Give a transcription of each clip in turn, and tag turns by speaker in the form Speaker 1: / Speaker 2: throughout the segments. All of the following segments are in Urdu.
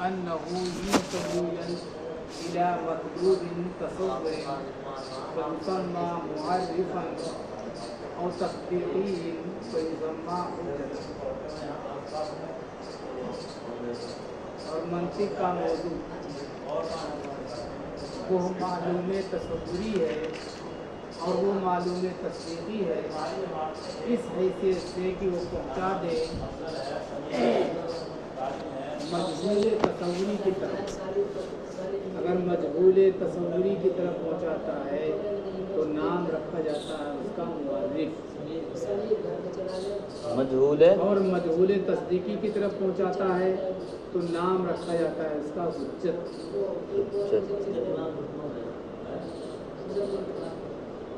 Speaker 1: أنه ينسب إلى مطلوب تصور فيسمى معرفا أو تصديقي فيسمى حجة. اور منطق کا موضوع وہ معلوم تصوری ہے اور وہ معلوم تصدیقی ہے اس حیثیت سے کہ وہ پہنچا دے مجہول تصوری کی طرف. اگر مجہول تصوری کی طرف پہنچاتا ہے تو نام رکھا جاتا ہے اس کا معرف.
Speaker 2: مجہول
Speaker 1: اور مجہول تصدیقی کی طرف پہنچاتا ہے تو نام رکھا جاتا ہے اس کا حجت.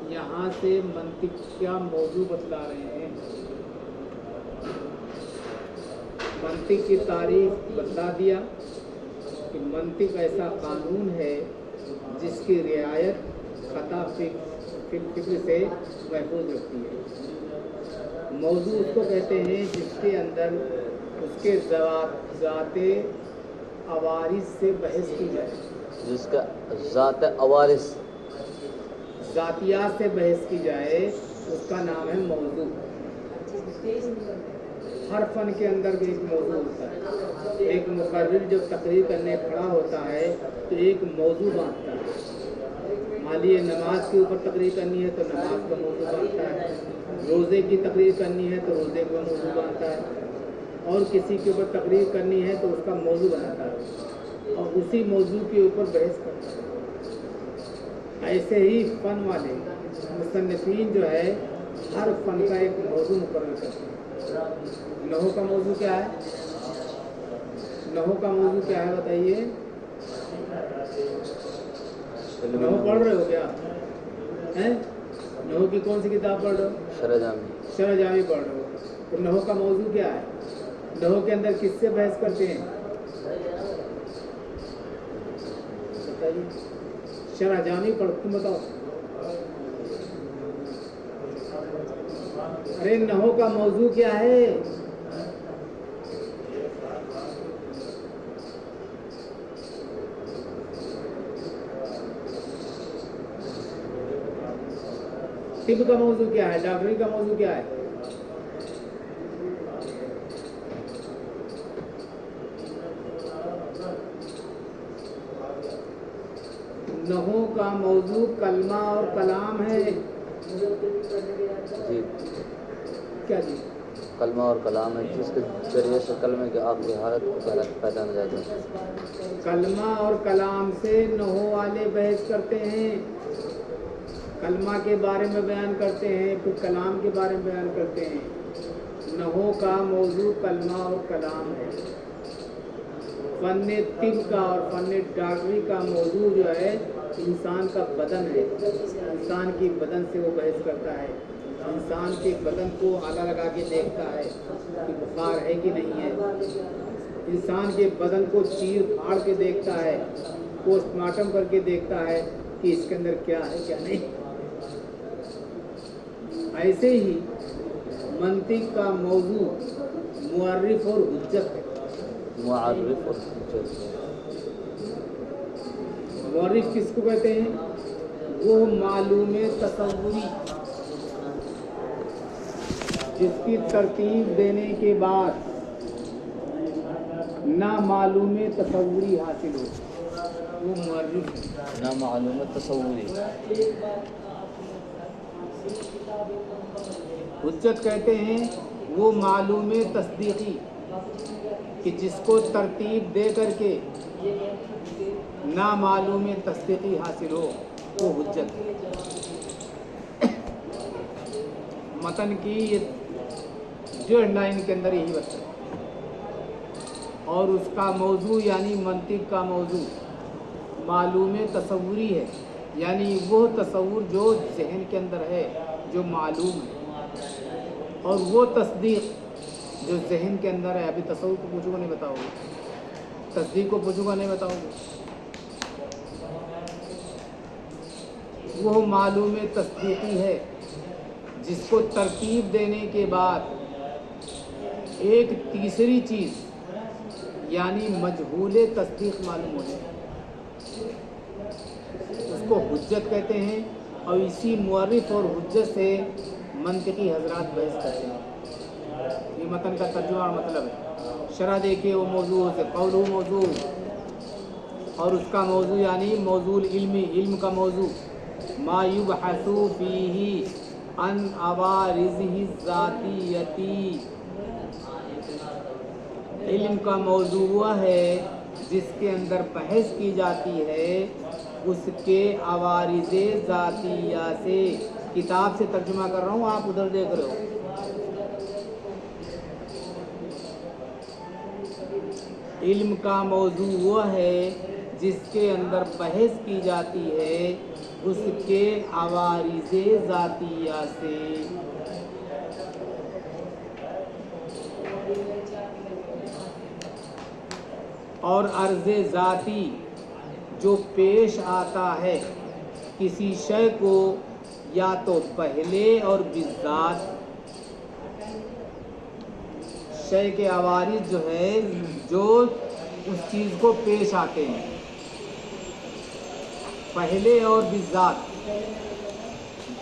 Speaker 1: یہاں سے منطق کیا موضوع بتلا رہے ہیں. منطق کی تعریف بتلا دیا کہ منطق ایسا قانون ہے جس کی رعایت خطا فکر سے محفوظ رکھتی ہے. موضوع اس کو کہتے ہیں جس کے اندر اس کے ذات عوارض سے بحث کی جائے.
Speaker 2: جس کا ذات عوارض
Speaker 1: ذاتیات سے بحث کی جائے اس کا نام ہے موضوع. ہر فن کے اندر بھی ایک موضوع ہوتا ہے. ایک مقرر جب تقریر کرنے کھڑا ہوتا ہے تو ایک موضوع باندھتا ہے. مان لیے نماز کے اوپر تقریر کرنی ہے تو نماز کا موضوع باندھتا ہے. روزے کی تقریر کرنی ہے تو روزے کا موضوع باندھتا ہے. اور کسی کے اوپر تقریر کرنی ہے تو اس کا موضوع بناتا ہے اور اسی موضوع کے اوپر بحث کرتا ہے. ایسے ہی فن والے مصنفین جو ہے ہر فن کا ایک موضوع مقرر کرتے ہیں. نحو کا موضوع کیا ہے؟ نحو کا موضوع کیا ہے بتائیے؟ نحو پڑھ رہے ہو کیا؟ نحو کی کون سی کتاب پڑھ رہے ہو؟
Speaker 2: شرح جامی.
Speaker 1: شرح جامی پڑھ رہے ہو. تو نحو کا موضوع کیا ہے؟ نحو کے اندر کس سے بحث کرتے ہیں؟ بتائیے. شرح جامی پڑھ تم بتاؤ. ارے نحو کا موضوع کیا ہے؟ طب کا موضوع کیا ہے؟ ڈاکٹری کا موضوع کیا ہے؟ نحو کا موضوع کلمہ اور کلام ہے.
Speaker 2: جی
Speaker 1: کیا جی؟
Speaker 2: کلمہ اور کلام ہے جس کے ذریعے سے کلمے کی آخری حالت پہچانا جاتا ہے.
Speaker 1: کلمہ اور کلام سے نحو والے بحث کرتے ہیں. کلمہ کے بارے میں بیان کرتے ہیں پھر کلام کے بارے میں بیان کرتے ہیں. نحو کا موضوع کلمہ اور کلام ہے. فن طب کا اور فن ڈاکٹری کا موضوع جو ہے انسان کا بدن ہے. انسان کی بدن سے وہ بحث کرتا ہے. انسان کے بدن کو آلہ لگا کے دیکھتا ہے کہ بخار ہے کہ نہیں ہے. انسان کے بدن کو چیر پھاڑ کے دیکھتا ہے. پوسٹ مارٹم کر کے دیکھتا ہے کہ اس کے اندر کیا ہے کیا نہیں. ایسے ہی منطق کا موضوع معرف اور حجت ہے.
Speaker 2: معرف اور حجت.
Speaker 1: معرف کس کو کہتے ہیں؟ وہ معلوم تصوری جس کی ترتیب دینے کے بعد نامعلوم تصوری حاصل ہو وہ معرف ہے.
Speaker 2: نامعلوم تصوری.
Speaker 1: حجت کہتے ہیں وہ معلوم تصدیقی کہ جس کو ترتیب دے کر کے نامعلوم تصدیقی حاصل ہو وہ حجت ہے. متن کی یہ 1.5 لائن کے اندر یہی بتا ہے. اور اس کا موضوع یعنی منطق کا موضوع معلوم تصوری ہے یعنی وہ تصور جو ذہن کے اندر ہے جو معلوم ہے. اور وہ تصدیق جو ذہن کے اندر ہے. ابھی تصور کو پوچھو گا نہیں بتاؤ گے. تصدیق کو پوچھو گا نہیں بتاؤ گے. وہ معلوم تصدیقی ہے جس کو ترتیب دینے کے بعد ایک تیسری چیز یعنی مجہول تصدیق معلوم ہونے، اس کو حجت کہتے ہیں، اور اسی معرف اور حجت سے منطقی حضرات بحث کرتے ہیں۔ یہ متن کا ترجمہ اور مطلب ہے۔ شرح دیکھیے، وہ موضوع سے قولہ موضوع، اور اس کا موضوع یعنی موضوع علمی، علم کا موضوع، ما یبحث فیہ عن عوارضہ الذاتیتی، علم کا موضوع وہ ہے جس کے اندر بحث کی جاتی ہے اس کے عوارض ذاتیہ سے۔ کتاب سے ترجمہ کر رہا ہوں، آپ ادھر دیکھ رہے ہو۔ علم کا موضوع وہ ہے جس کے اندر بحث کی جاتی ہے اس کے عوارض ذاتیہ سے۔ اور عرض ذاتی جو پیش آتا ہے کسی شے کو یا تو پہلے اور بالذات، شے کے عوارض جو ہے جو اس چیز کو پیش آتے ہیں پہلے اور بالذات،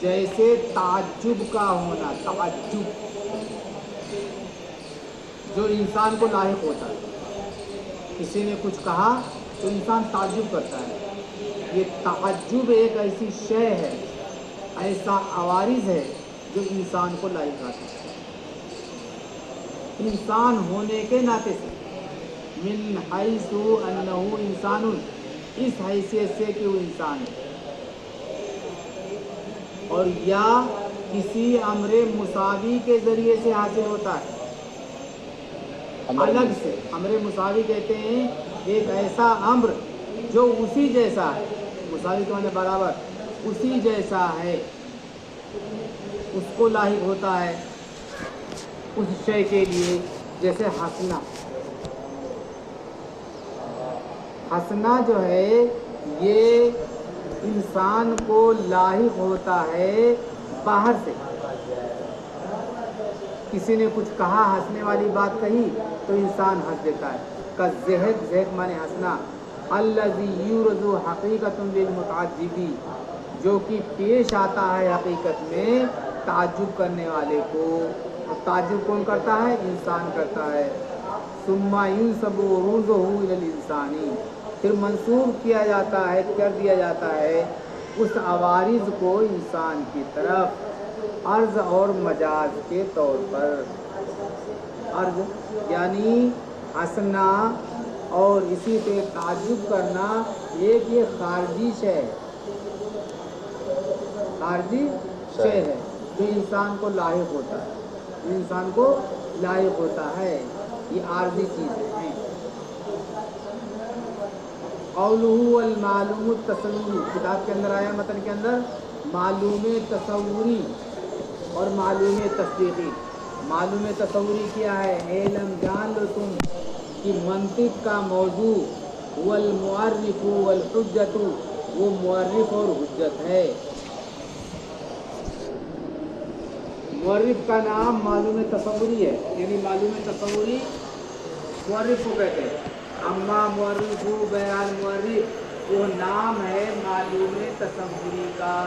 Speaker 1: جیسے تعجب کا ہونا، تعجب جو انسان کو لاحق ہوتا ہے، کسی نے کچھ کہا تو انسان تعجب کرتا ہے۔ یہ تعجب ایک ایسی شے ہے، ایسا عوارض ہے جو انسان کو لاحق آتا ہے، انسان ہونے کے ناطے سے، من حیث انہ انسان، اس حیثیت سے کہ وہ انسان ہے، اور یا کسی امر مساوی کے ذریعے سے حاصل ہوتا ہے، الگ سے۔ امر مساوی کہتے ہیں ایک ایسا امر جو اسی جیسا ہے، مساوی کے معنی برابر، اسی جیسا ہے، اس کو لاحق ہوتا ہے اس شے کے لیے۔ جیسے ہنسنا، ہنسنا جو ہے یہ انسان کو لاحق ہوتا ہے باہر سے، کسی نے کچھ کہا، ہنسنے والی بات کہی تو انسان ہنس دیتا ہے۔ کالضحک، ضحک معنی ہنسنا، الذی یورز حقیقۃ للمتعجب، جو کہ پیش آتا ہے حقیقت میں تعجب کرنے والے کو، اور تعجب کون کرتا ہے؟ انسان کرتا ہے۔ ثم ینسب عروضہ الی الانسان، پھر منسوب کیا جاتا ہے، کر دیا جاتا ہے اس عوارض کو انسان کی طرف، عرض اور مجاز کے طور پر۔ عرض یعنی ہنسنا اور اسی سے تعجب کرنا ایک یہ خارجی شے ہے، خارجی شے ہے جو انسان کو لاحق ہوتا ہے، جو انسان کو لاحق ہوتا ہے، یہ عارضی چیزیں ہیں۔ قولہ المعلوم التصوری، کتاب کے اندر آیا، متن کے اندر، معلوم تصوری اور معلوم تصدیقی۔ معلوم تصوری کیا ہے؟ علم جان لو تم کہ منطق کا موضوع والمعرف والحجت، وہ معرف اور حجت ہے۔ معرف کا نام معلوم تصوری ہے، یعنی معلوم تصوری معرف کو کہتے ہیں۔ اما معرف، بہرحال معرف وہ نام ہے معلوم تصوری کا،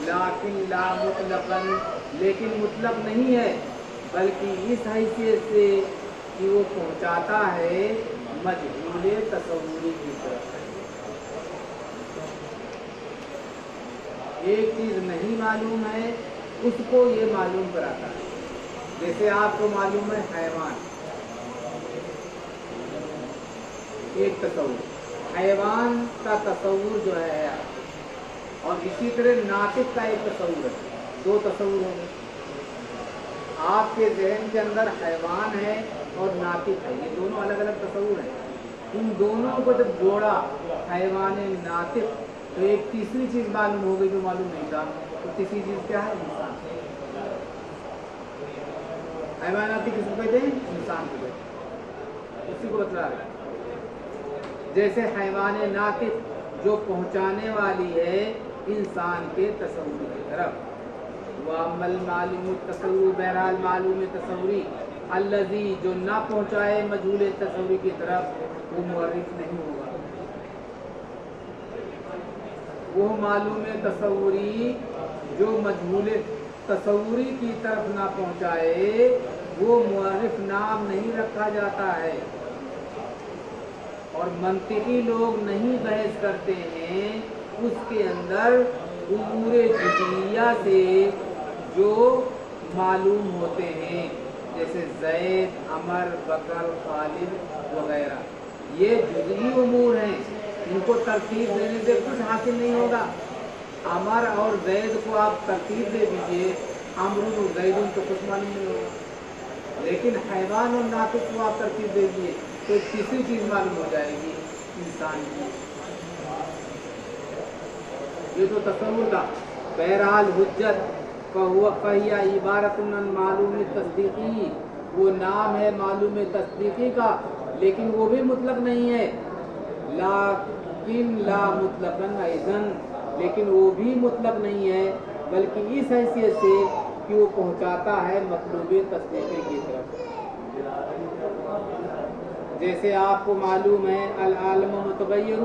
Speaker 1: لیکن لا مطلقاً، لیکن مطلق نہیں ہے، بلکہ اس حیثیت سے کہ وہ پہنچاتا ہے مجہول تصوری کی طرف۔ ایک چیز نہیں معلوم ہے اس کو یہ معلوم کراتا ہے۔ جیسے آپ کو معلوم ہے حیوان، ایک تصور، حیوان کا تصور جو ہے، اور اسی طرح ناطق کا ایک تصور ہے، دو تصور ہوں گے۔ آپ کے ذہن کے اندر حیوان ہے اور ناطق ہے، یہ دونوں الگ الگ تصور ہیں۔ ان دونوں کو جب جوڑا، حیوان ناطق، تو ایک تیسری چیز معلوم ہو گئی جو معلوم نہیں تھا، تو تیسری چیز کیا ہے؟ انسان۔ حیوان ناطق کس کو کہتے ہیں؟ انسان کو کہتے ہیں، اسی کو بتلا رہے ہیں۔ جیسے حیوان ناطق جو پہنچانے والی ہے انسان کے تصور کی طرف۔ وَأَمَّا الْمَعْلُومُ التَّصَوُّرُ، بہرحال معلوم تصوری، الذی جو نہ پہنچائے مجہول تصوری کی طرف وہ معرف نہیں ہوگا. وہ معلوم تصوری جو مجہول تصوری کی طرف نہ پہنچائے وہ معرف نام نہیں رکھا جاتا ہے. اور منطقی لوگ نہیں بحث کرتے ہیں اس کے اندر امور جزیہ سے جو معلوم ہوتے ہیں جیسے زید، عمر، بکر، خالد وغیرہ. یہ جزئی امور ہیں، ان کو ترتیب دینے سے کچھ حاصل نہیں ہوگا. عمر اور زید کو آپ ترتیب دے دیجئے، عمرو و زید تو کچھ معلوم نہیں ہوگا. لیکن حیوان اور ناطق کو آپ ترتیب دے دیجئے تو تیسری چیز معلوم ہو جائے گی انسان کی. یہ تو تصور تھا. بہرحال حجت فہی عبارت عن معلوم تصدیقی، وہ نام ہے معلوم تصدیقی کا، لیکن وہ بھی مطلق نہیں ہے. لیکن لا مطلقاً ایضاً، لیکن وہ بھی مطلق نہیں ہے بلکہ اس حیثیت سے کہ وہ پہنچاتا ہے مطلوب تصدیقی کی طرف. جیسے آپ کو معلوم ہے العالم متغیر،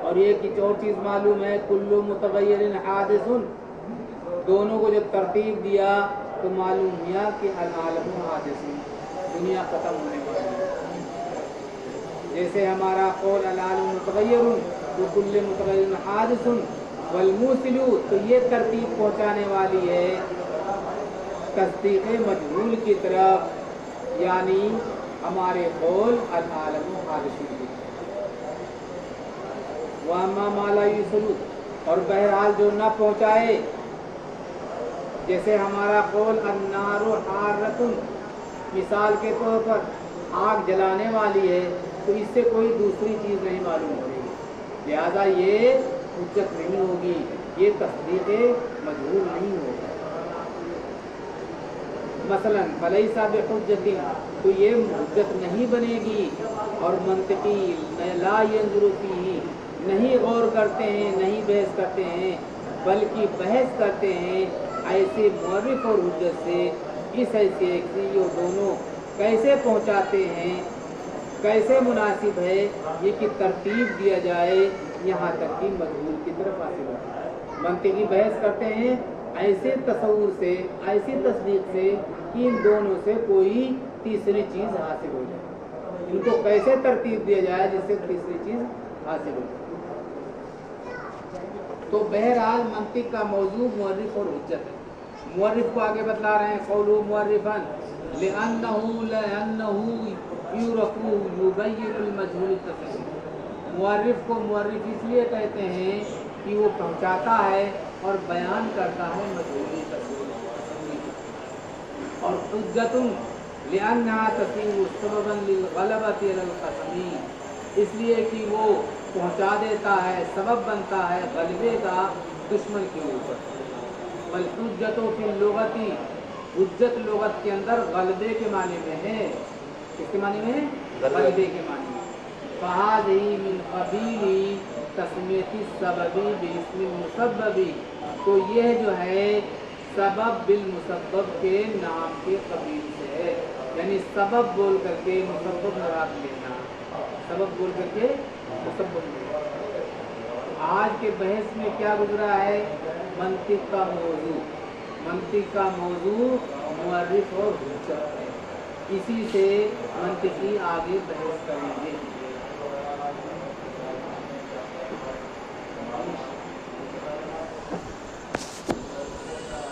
Speaker 1: اور ایک اور چیز معلوم ہے کل متغیر حادث. دونوں کو جب ترتیب دیا تو معلوم ہوا کہ العالم حادث، دنیا ختم ہونے والی ہے. جیسے ہمارا قول العالم متغیر تو کل متغیر حادث والموصل، تو یہ ترتیب پہنچانے والی ہے تصدیق مجہول کی طرف، یعنی ہمارے قول العالم حادث کی. وَأَمَّا مَا لَا يُوصِلُ، اور بہرحال جو نہ پہنچائے، جیسے ہمارا قول النار حارۃ، مثال کے طور پر آگ جلانے والی ہے، تو اس سے کوئی دوسری چیز نہیں معلوم ہوگی، لہذا یہ حجت نہیں ہوگی، یہ تصدیق مجہول نہیں ہوگا. مثلا فلیس بحجت، تو یہ حجت نہیں بنے گی. اور منطقی لا ينظر فیہ، نہیں غور کرتے ہیں، نہیں بحث کرتے ہیں، بلکہ بحث کرتے ہیں ایسے معرف اور حجت سے اس حیثیت سے یہ دونوں کیسے پہنچاتے ہیں، کیسے مناسب ہے یہ کہ ترتیب دیا جائے یہاں تک کہ مجہول کی طرف حاصل ہو. منطقی بحث کرتے ہیں ایسے تصور سے، ایسی تصدیق سے کہ ان دونوں سے کوئی تیسری چیز حاصل ہو جائے. ان کو کیسے ترتیب دیا جائے جس سے تیسری چیز حاصل ہو جائے. تو بہرحال منطق کا موضوع معرف اور حجت ہے. معرف کو آگے بتلا رہے ہیں قولوا معرفا لأنه یورف یبین المجہول التصدیق. معرف کو معرف اس لیے کہتے ہیں کہ وہ پہنچاتا ہے اور بیان کرتا ہے مجہول تصدیق. اور حجت لأنها تصیر سببا للغلبۃ علی القسم، اس لیے کہ وہ پہنچا دیتا ہے، سبب بنتا ہے غلبے کا دشمن کے اوپر. والحجت فی اللغت، حجت لغت کے اندر غلبے کے معنی میں ہے. کس کے معنی میں ہے؟ غلبے کے معنی میں. فہذہ من قبیل تسمیۃ السبب باسم المسبب، تو یہ جو ہے سبب بالمسبب کے نام کے قبیل سے ہے. یعنی سبب بول کر کے مسبب مراد لینا، سبب بول کر کے مسبب لینا. آج کے بحث میں کیا گزرا ہے؟ منطق کا موضوع. منطق کا موضوع معرف اور حجت ہے. اسی سے منطقی آگے بحث کریں گے.